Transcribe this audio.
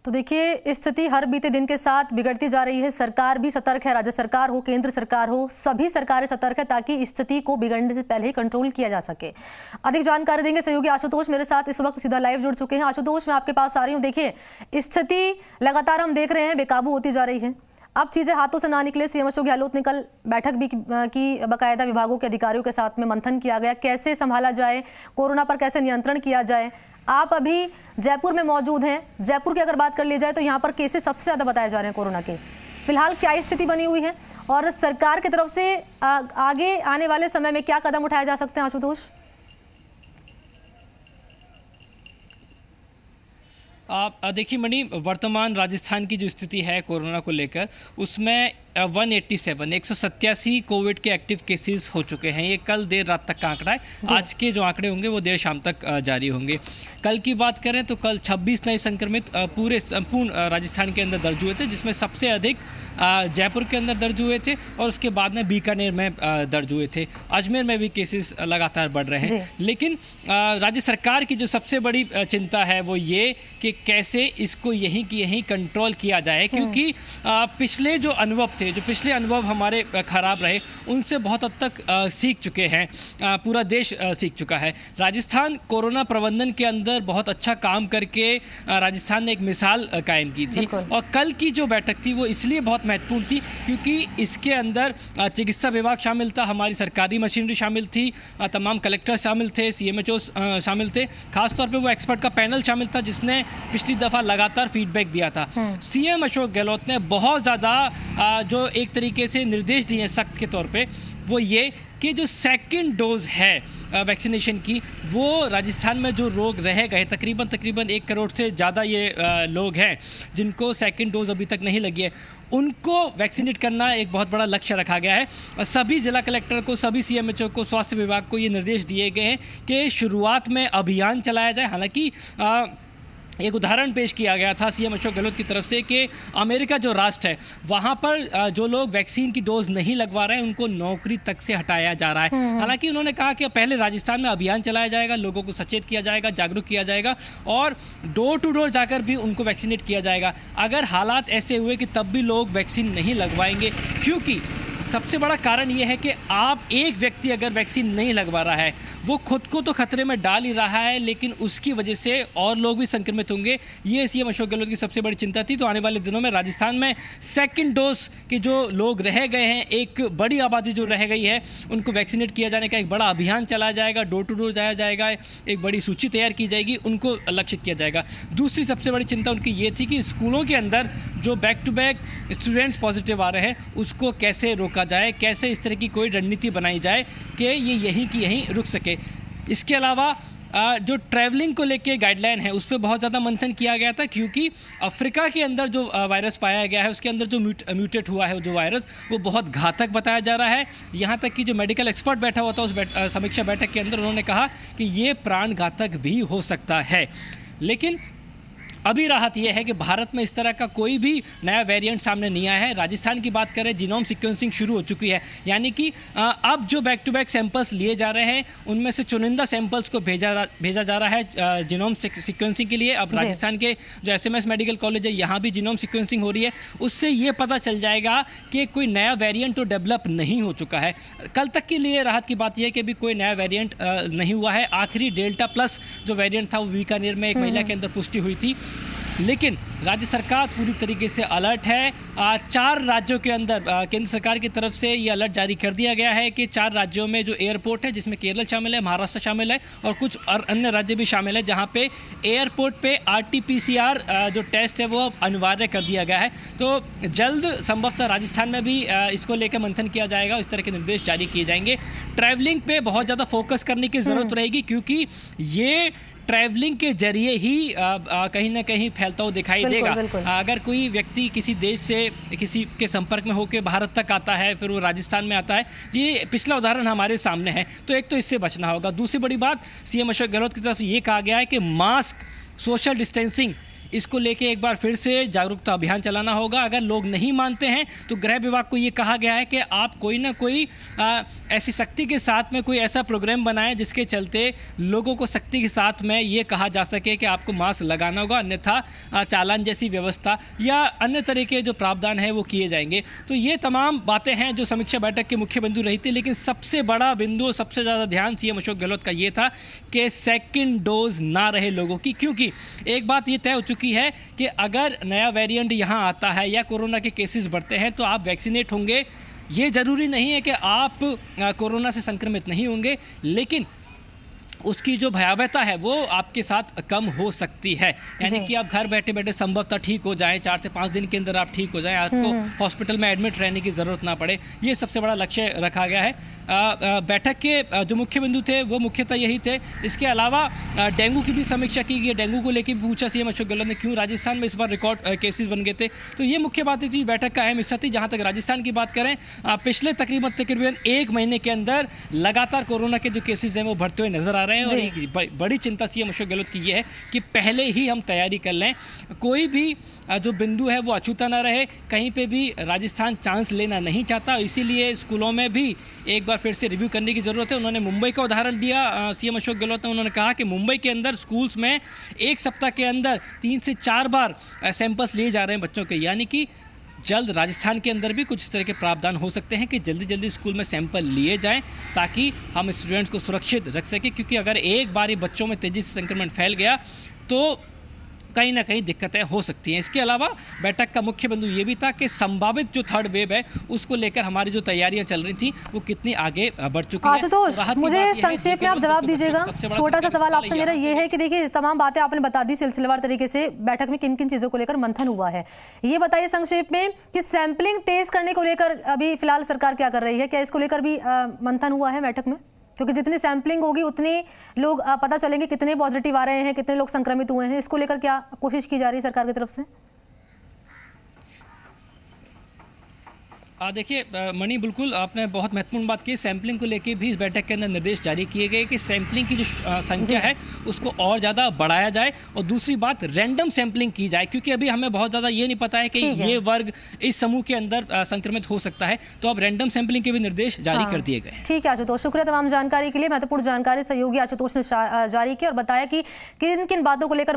तो देखिए, स्थिति हर बीते दिन के साथ बिगड़ती जा रही है। सरकार भी सतर्क है, राज्य सरकार हो, केंद्र सरकार हो, सभी सरकारें सतर्क है ताकि स्थिति को बिगड़ने से पहले ही कंट्रोल किया जा सके। अधिक जानकारी देंगे सहयोगी आशुतोष मेरे साथ इस वक्त सीधा लाइव जुड़ चुके हैं। आशुतोष, मैं आपके पास आ रही हूँ। देखिए, स्थिति लगातार हम देख रहे हैं बेकाबू होती जा रही है। अब चीजें हाथों से ना निकले, सीएम अशोक गहलोत ने कल बैठक भी की, बाकायदा विभागों के अधिकारियों के साथ में मंथन किया गया, कैसे संभाला जाए, कोरोना पर कैसे नियंत्रण किया जाए। आप अभी जयपुर में मौजूद हैं। जयपुर की अगर बात कर ली जाए तो यहाँ पर केसेस सबसे ज्यादा बताए जा रहे हैं कोरोना के। फिलहाल क्या स्थिति बनी हुई है और सरकार की तरफ से आगे आने वाले समय में क्या कदम उठाए जा सकते हैं, आशुतोष? आप देखिए मणि, वर्तमान राजस्थान की जो स्थिति है कोरोना को लेकर, उसमें 187 कोविड के एक्टिव केसेस हो चुके हैं। ये कल देर रात तक का आंकड़ा है। आज के जो आंकड़े होंगे वो देर शाम तक जारी होंगे। कल की बात करें तो कल 26 नए संक्रमित पूरे संपूर्ण राजस्थान के अंदर दर्ज हुए थे, जिसमें सबसे अधिक जयपुर के अंदर दर्ज हुए थे और उसके बाद में बीकानेर में दर्ज हुए थे। अजमेर में भी केसेस लगातार बढ़ रहे हैं। लेकिन राज्य सरकार की जो सबसे बड़ी चिंता है वो ये कि कैसे इसको यहीं की यहीं कंट्रोल किया जाए, क्योंकि पिछले जो अनुभव थे, जो पिछले अनुभव हमारे खराब रहे, उनसे बहुत हद तक सीख चुके हैं। पूरा देश सीख चुका है। राजस्थान कोरोना प्रबंधन के अंदर बहुत अच्छा काम करके राजस्थान ने एक मिसाल कायम की थी। और कल की जो बैठक थी वो इसलिए बहुत महत्वपूर्ण थी क्योंकि इसके अंदर चिकित्सा विभाग शामिल था, हमारी सरकारी मशीनरी शामिल थी, तमाम कलेक्टर शामिल थे, CMHO शामिल थे। खासतौर पे वो एक्सपर्ट का पैनल शामिल था जिसने पिछली दफ़ा लगातार फीडबैक दिया था। CM अशोक गहलोत ने बहुत ज़्यादा जो एक तरीके से निर्देश दिए हैं सख्त के तौर पे, वो ये कि जो सेकंड डोज है वैक्सीनेशन की, वो राजस्थान में जो लोग रह गए, तकरीबन 1 करोड़ से ज़्यादा ये लोग हैं जिनको सेकंड डोज अभी तक नहीं लगी है, उनको वैक्सीनेट करना एक बहुत बड़ा लक्ष्य रखा गया है। और सभी जिला कलेक्टर को, सभी CMHO को, स्वास्थ्य विभाग को ये निर्देश दिए गए हैं कि शुरुआत में अभियान चलाया जाए। हालांकि एक उदाहरण पेश किया गया था CM अशोक गहलोत की तरफ से कि अमेरिका जो राष्ट्र है, वहाँ पर जो लोग वैक्सीन की डोज नहीं लगवा रहे हैं उनको नौकरी तक से हटाया जा रहा है। हालांकि उन्होंने कहा कि पहले राजस्थान में अभियान चलाया जाएगा, लोगों को सचेत किया जाएगा, जागरूक किया जाएगा और डोर टू डोर जाकर भी उनको वैक्सीनेट किया जाएगा। अगर हालात ऐसे हुए कि तब भी लोग वैक्सीन नहीं लगवाएंगे, क्योंकि सबसे बड़ा कारण ये है कि आप एक व्यक्ति अगर वैक्सीन नहीं लगवा रहा है, वो खुद को तो खतरे में डाल ही रहा है, लेकिन उसकी वजह से और लोग भी संक्रमित होंगे। ये CM अशोक गहलोत की सबसे बड़ी चिंता थी। तो आने वाले दिनों में राजस्थान में सेकंड डोज के जो लोग रह गए हैं, एक बड़ी आबादी जो रह गई है, उनको वैक्सीनेट किया जाने का एक बड़ा अभियान चलाया जाएगा, डोर टू डोर जाया जाएगा, एक बड़ी सूची तैयार की जाएगी, उनको लक्षित किया जाएगा। दूसरी सबसे बड़ी चिंता उनकी ये थी कि स्कूलों के अंदर जो back to back students positive आ रहे हैं, उसको कैसे रोका जाए, कैसे इस तरह की कोई रणनीति बनाई जाए कि ये यहीं की यहीं रुक सके। इसके अलावा जो ट्रैवलिंग को लेके गाइडलाइन है, उस पर बहुत ज़्यादा मंथन किया गया था, क्योंकि अफ्रीका के अंदर जो वायरस पाया गया है, उसके अंदर जो म्यूटेट हुआ है जो वायरस, वो बहुत घातक बताया जा रहा है। यहाँ तक कि जो मेडिकल एक्सपर्ट बैठा हुआ था उस समीक्षा बैठक के अंदर उन्होंने कहा कि ये प्राण घातक भी हो सकता है। लेकिन अभी राहत यह है कि भारत में इस तरह का कोई भी नया वेरिएंट सामने नहीं आया है। राजस्थान की बात करें, जीनोम सीक्वेंसिंग शुरू हो चुकी है, यानी कि अब जो बैक टू बैक सैंपल्स लिए जा रहे हैं उनमें से चुनिंदा सैंपल्स को भेजा जा रहा है जीनोम सीक्वेंसिंग के लिए। अब राजस्थान के जो SMS मेडिकल कॉलेज है, यहाँ भी जीनोम सीक्वेंसिंग हो रही है। उससे ये पता चल जाएगा कि कोई नया वेरिएंट तो डेवलप नहीं हो चुका है। कल तक के लिए राहत की बात यह है कि अभी कोई नया वेरिएंट नहीं हुआ है। आखिरी डेल्टा प्लस जो वेरिएंट था वो बीकानेर में एक महिला के अंदर पुष्टि हुई थी। लेकिन राज्य सरकार पूरी तरीके से अलर्ट है। 4 राज्यों के अंदर केंद्र सरकार की तरफ से ये अलर्ट जारी कर दिया गया है कि 4 राज्यों में जो एयरपोर्ट है, जिसमें केरल शामिल है, महाराष्ट्र शामिल है और कुछ और अन्य राज्य भी शामिल है, जहां पे एयरपोर्ट पे RT-PCR जो टेस्ट है वो अब अनिवार्य कर दिया गया है। तो जल्द संभवतः राजस्थान में भी इसको लेकर मंथन किया जाएगा, इस तरह के निर्देश जारी किए जाएंगे। ट्रैवलिंग पे बहुत ज़्यादा फोकस करने की ज़रूरत रहेगी, क्योंकि ये ट्रैवलिंग के जरिए ही कहीं ना कहीं फैलता हुआ दिखाई देगा। अगर कोई व्यक्ति किसी देश से किसी के संपर्क में होकर भारत तक आता है, फिर वो राजस्थान में आता है, ये पिछला उदाहरण हमारे सामने है, तो एक तो इससे बचना होगा। दूसरी बड़ी बात, CM अशोक गहलोत की तरफ ये कहा गया है कि मास्क, सोशल डिस्टेंसिंग, इसको लेके एक बार फिर से जागरूकता अभियान चलाना होगा। अगर लोग नहीं मानते हैं तो गृह विभाग को ये कहा गया है कि आप कोई ना कोई ऐसी सख्ती के साथ में कोई ऐसा प्रोग्राम बनाएं जिसके चलते लोगों को सख्ती के साथ में ये कहा जा सके कि आपको मास्क लगाना होगा, अन्यथा चालान जैसी व्यवस्था या अन्य तरह के जो प्रावधान है वो किए जाएंगे। तो ये तमाम बातें हैं जो समीक्षा बैठक के मुख्य बिंदु रही थी, लेकिन सबसे बड़ा बिंदु, सबसे ज़्यादा ध्यान सीएम अशोक गहलोत का ये था कि सेकंड डोज ना रहे लोगों की, क्योंकि एक बात ये तय हो चुकी है कि अगर नया वेरिएंट यहाँ आता है या कोरोना के केसेस बढ़ते हैं तो आप वैक्सीनेट होंगे। ये ज़रूरी नहीं है कि आप कोरोना से संक्रमित नहीं होंगे, लेकिन उसकी जो भयावहता है वो आपके साथ कम हो सकती है। यानी कि आप घर बैठे बैठे संभवतः ठीक हो जाएं, 4 से 5 दिन के अंदर आप ठीक हो जाएं, आपको हॉस्पिटल में एडमिट रहने की ज़रूरत ना पड़े। ये सबसे बड़ा लक्ष्य रखा गया है। बैठक के जो मुख्य बिंदु थे वो मुख्यतः यही थे। इसके अलावा डेंगू की भी समीक्षा की गई। डेंगू को लेकर भी पूछा सीएम अशोक गहलोत ने, क्यों राजस्थान में इस बार रिकॉर्ड केसेस बन गए थे। तो ये मुख्य बातें थी, बैठक का अहम हिस्सा थी। जहाँ तक राजस्थान की बात करें, पिछले तकरीबन 1 महीने के अंदर लगातार कोरोना के जो केसेस हैं वो बढ़ते हुए नजर आ रहे हैं। और एक बड़ी चिंता सीएम अशोक गहलोत की ये है कि पहले ही हम तैयारी कर लें, कोई भी जो बिंदु है वो अछूता ना रहे। कहीं पे भी राजस्थान चांस लेना नहीं चाहता, इसीलिए स्कूलों में भी एक बार फिर से रिव्यू करने की ज़रूरत है। उन्होंने मुंबई का उदाहरण दिया सीएम अशोक गहलोत ने। उन्होंने कहा कि मुंबई के अंदर स्कूल्स में 1 सप्ताह के अंदर 3 से 4 बार सैंपल्स लिए जा रहे हैं बच्चों के। यानी कि जल्द राजस्थान के अंदर भी कुछ इस तरह के प्रावधान हो सकते हैं कि जल्दी जल्दी स्कूल में सैंपल लिए जाएं ताकि हम स्टूडेंट्स को सुरक्षित रख सकें। क्योंकि अगर एक बार ही बच्चों में तेज़ी से संक्रमण फैल गया तो कहीं ना कहीं दिक्कतें हो सकती हैं। इसके अलावा बैठक का मुख्य बिंदु ये भी था कि संभावित जो 3rd वेव है उसको लेकर हमारी जो तैयारियां चल रही थी वो कितनी आगे बढ़ चुकी है। आशुतोष, मुझे संक्षेप में आप जवाब दीजिएगा। छोटा सा सवाल आपसे मेरा ये है कि देखिए, तमाम बातें आपने बता दी सिलसिलेवार तरीके से, बैठक में किन किन चीजों को लेकर मंथन हुआ है। ये बताइए संक्षेप में कि सैंपलिंग तेज करने को लेकर अभी फिलहाल सरकार क्या कर रही है, क्या इसको लेकर भी मंथन हुआ है बैठक में? क्योंकि जितनी सैंपलिंग होगी उतने लोग पता चलेंगे कितने पॉजिटिव आ रहे हैं, कितने लोग संक्रमित हुए हैं। इसको लेकर क्या कोशिश की जा रही है सरकार की तरफ से? देखिए मणि, बिल्कुल आपने बहुत महत्वपूर्ण बात की। सैंपलिंग को लेके भी इस बैठक के अंदर निर्देश जारी किए गए कि सैंपलिंग की जो संख्या है उसको और ज़्यादा बढ़ाया जाए। और दूसरी बात, रैंडम सैंपलिंग की जाए, क्योंकि अभी हमें बहुत ज़्यादा ये नहीं पता है कि ये वर्ग इस समूह के अंदर संक्रमित हो सकता है। तो अब रैंडम सैंपलिंग के भी निर्देश जारी कर दिए गए। ठीक है आशुतोष, शुक्रिया तमाम जानकारी के लिए। महत्वपूर्ण जानकारी सहयोगी आशुतोष ने जारी की और बताया कि किन किन बातों को लेकर